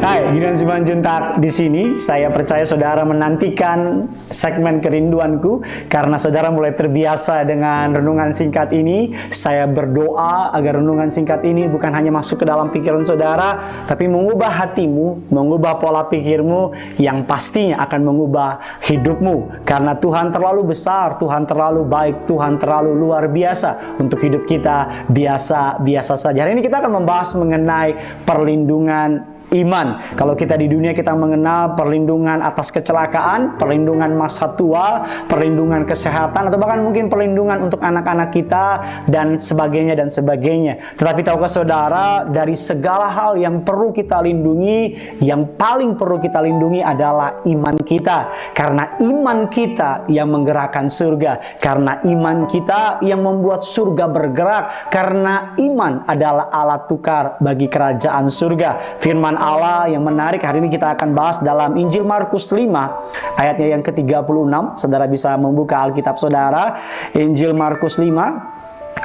Hai, Gideon Simanjuntak di sini. Saya percaya saudara menantikan segmen kerinduanku karena saudara mulai terbiasa dengan renungan singkat ini. Saya berdoa agar renungan singkat ini bukan hanya masuk ke dalam pikiran saudara, tapi mengubah hatimu, mengubah pola pikirmu, yang pastinya akan mengubah hidupmu. Karena Tuhan terlalu besar, Tuhan terlalu baik, Tuhan terlalu luar biasa untuk hidup kita biasa-biasa saja. Hari ini kita akan membahas mengenai perlindungan iman. Kalau kita di dunia kita mengenal perlindungan atas kecelakaan, perlindungan masa tua, perlindungan kesehatan, atau bahkan mungkin perlindungan untuk anak-anak kita dan sebagainya dan sebagainya. Tetapi tahukah saudara, dari segala hal yang perlu kita lindungi, yang paling perlu kita lindungi adalah iman kita. Karena iman kita yang menggerakkan surga, karena iman kita yang membuat surga bergerak, karena iman adalah alat tukar bagi kerajaan surga. Firman Allah yang menarik hari ini kita akan bahas dalam Injil Markus 5 ayatnya yang ke-36. Saudara bisa membuka Alkitab saudara, Injil Markus 5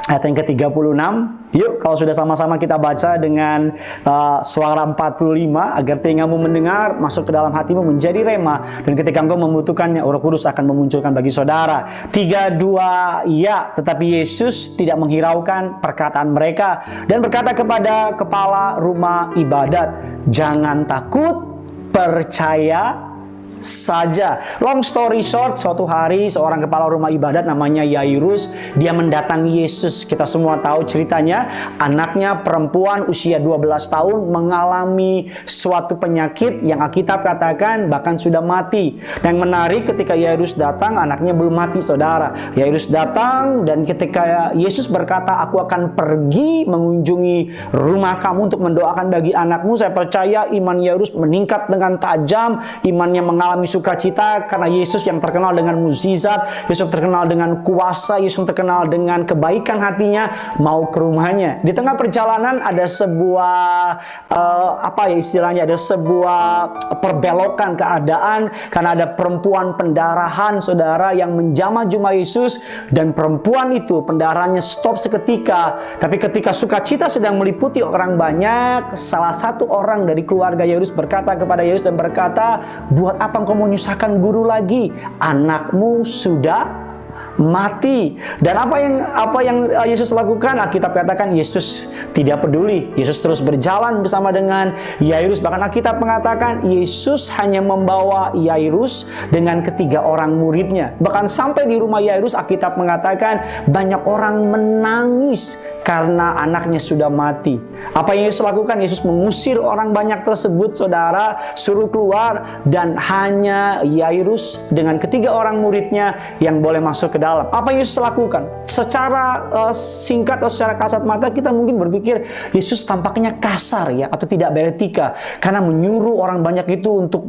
ayat yang ke-36. Yuk, kalau sudah sama-sama kita baca dengan suara 45, agar telingamu mendengar, masuk ke dalam hatimu, menjadi rema, dan ketika engkau membutuhkannya, Roh Kudus akan memunculkan bagi saudara. 3, 2, ya. Tetapi Yesus tidak menghiraukan perkataan mereka dan berkata kepada kepala rumah ibadat, "Jangan takut, percaya saja." Long story short, suatu hari seorang kepala rumah ibadat namanya Yairus, dia mendatangi Yesus. Kita semua tahu ceritanya, anaknya perempuan usia 12 tahun mengalami suatu penyakit yang Alkitab katakan bahkan sudah mati. Dan yang menarik, ketika Yairus datang, anaknya belum mati, saudara. Yairus datang dan ketika Yesus berkata, "Aku akan pergi mengunjungi rumah kamu untuk mendoakan bagi anakmu," saya percaya iman Yairus meningkat dengan tajam, imannya mengalami sukacita karena Yesus yang terkenal dengan mukjizat, Yesus terkenal dengan kuasa, Yesus terkenal dengan kebaikan hatinya, mau ke rumahnya. Di tengah perjalanan ada sebuah ada sebuah perbelokan keadaan karena ada perempuan pendarahan, saudara, yang menjamah jumlah Yesus, dan perempuan itu pendarahannya stop seketika. Tapi ketika sukacita sedang meliputi orang banyak, salah satu orang dari keluarga Yairus berkata kepada Yesus dan berkata, "Buat apa engkau menyusahkan guru lagi? Anakmu sudah mati." Dan apa yang Yesus lakukan? Alkitab katakan Yesus tidak peduli. Yesus terus berjalan bersama dengan Yairus. Bahkan Alkitab mengatakan Yesus hanya membawa Yairus dengan ketiga orang muridnya. Bahkan sampai di rumah Yairus, Alkitab mengatakan banyak orang menangis karena anaknya sudah mati. Apa yang Yesus lakukan? Yesus mengusir orang banyak tersebut, saudara, suruh keluar, dan hanya Yairus dengan ketiga orang muridnya yang boleh masuk ke dalam. Apa yang Yesus lakukan? Secara singkat atau secara kasat mata kita mungkin berpikir Yesus tampaknya kasar ya, atau tidak beretika karena menyuruh orang banyak itu untuk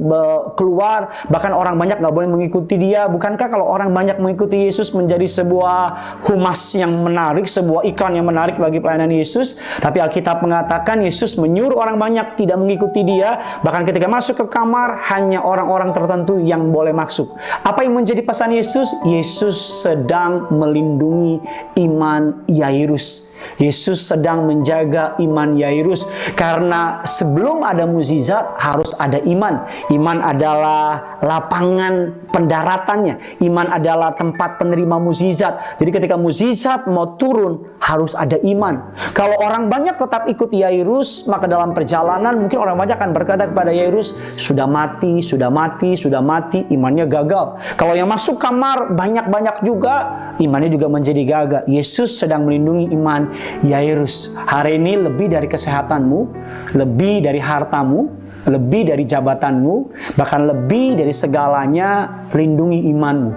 keluar, bahkan orang banyak nggak boleh mengikuti dia. Bukankah kalau orang banyak mengikuti Yesus menjadi sebuah humas yang menarik, sebuah iklan yang menarik bagi pelayanan Yesus? Tapi Alkitab mengatakan Yesus menyuruh orang banyak tidak mengikuti dia, bahkan ketika masuk ke kamar hanya orang-orang tertentu yang boleh masuk. Apa yang menjadi pesan Yesus? Yesus sedang melindungi iman Yairus. Yesus sedang menjaga iman Yairus karena sebelum ada mukjizat harus ada iman. Iman adalah lapangan pendaratannya. Iman adalah tempat penerima mukjizat. Jadi ketika mukjizat mau turun harus ada iman. Kalau orang banyak tetap ikut Yairus, maka dalam perjalanan mungkin orang banyak akan berkata kepada Yairus, "Sudah mati, sudah mati, sudah mati." Imannya gagal. Kalau yang masuk kamar banyak-banyak juga, imannya juga menjadi gagal. Yesus sedang melindungi iman Yairus. Hari ini lebih dari kesehatanmu, lebih dari hartamu, lebih dari jabatanmu, bahkan lebih dari segalanya, lindungi imanmu.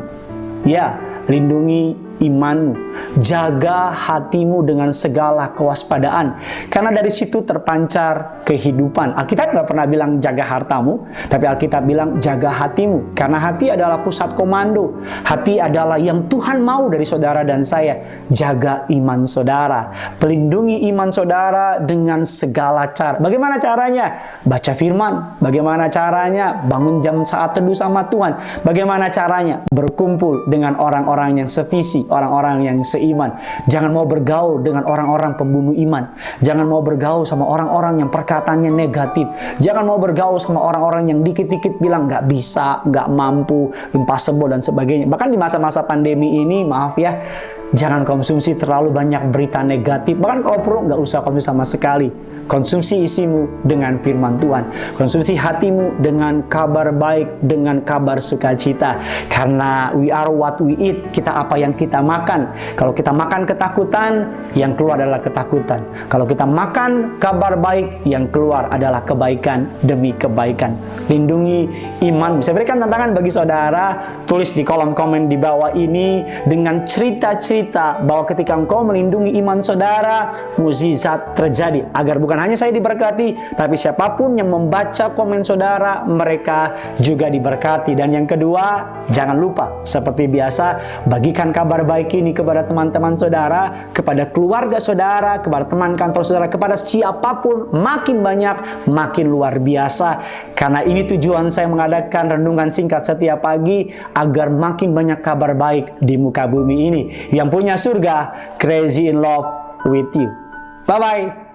Ya, lindungi imanmu. Jaga hatimu dengan segala kewaspadaan. Karena dari situ terpancar kehidupan. Alkitab nggak pernah bilang jaga hartamu, tapi Alkitab bilang jaga hatimu. Karena hati adalah pusat komando. Hati adalah yang Tuhan mau dari saudara dan saya. Jaga iman saudara. Pelindungi iman saudara dengan segala cara. Bagaimana caranya? Baca firman. Bagaimana caranya? Bangun jam saat teduh sama Tuhan. Bagaimana caranya? Berkumpul dengan orang-orang yang sevisi. orang-orang yang seiman. Jangan mau bergaul dengan orang-orang pembunuh iman. Jangan mau bergaul sama orang-orang yang perkataannya negatif. Jangan mau bergaul sama orang-orang yang dikit-dikit bilang nggak bisa, nggak mampu, impossible dan sebagainya. Bahkan di masa-masa pandemi ini, maaf ya, jangan konsumsi terlalu banyak berita negatif. Bahkan kalau perlu nggak usah konsumsi sama sekali. Konsumsi isimu dengan firman Tuhan. Konsumsi hatimu dengan kabar baik, dengan kabar sukacita. Karena we are what we eat. Kita apa yang kita makan. Kalau kita makan ketakutan, yang keluar adalah ketakutan. Kalau kita makan kabar baik, yang keluar adalah kebaikan demi kebaikan. Lindungi iman. Saya berikan tantangan bagi saudara, tulis di kolom komen di bawah ini dengan cerita-cerita bahwa ketika engkau melindungi iman saudara, mukjizat terjadi. Agar bukan hanya saya diberkati, tapi siapapun yang membaca komen saudara, mereka juga diberkati. Dan yang kedua, jangan lupa, seperti biasa, bagikan kabar baik ini kepada teman-teman saudara, kepada keluarga saudara, kepada teman kantor saudara, kepada siapapun, makin banyak, makin luar biasa. Karena ini tujuan saya mengadakan renungan singkat setiap pagi, agar makin banyak kabar baik di muka bumi ini. Yang punya surga, crazy in love with you. Bye-bye.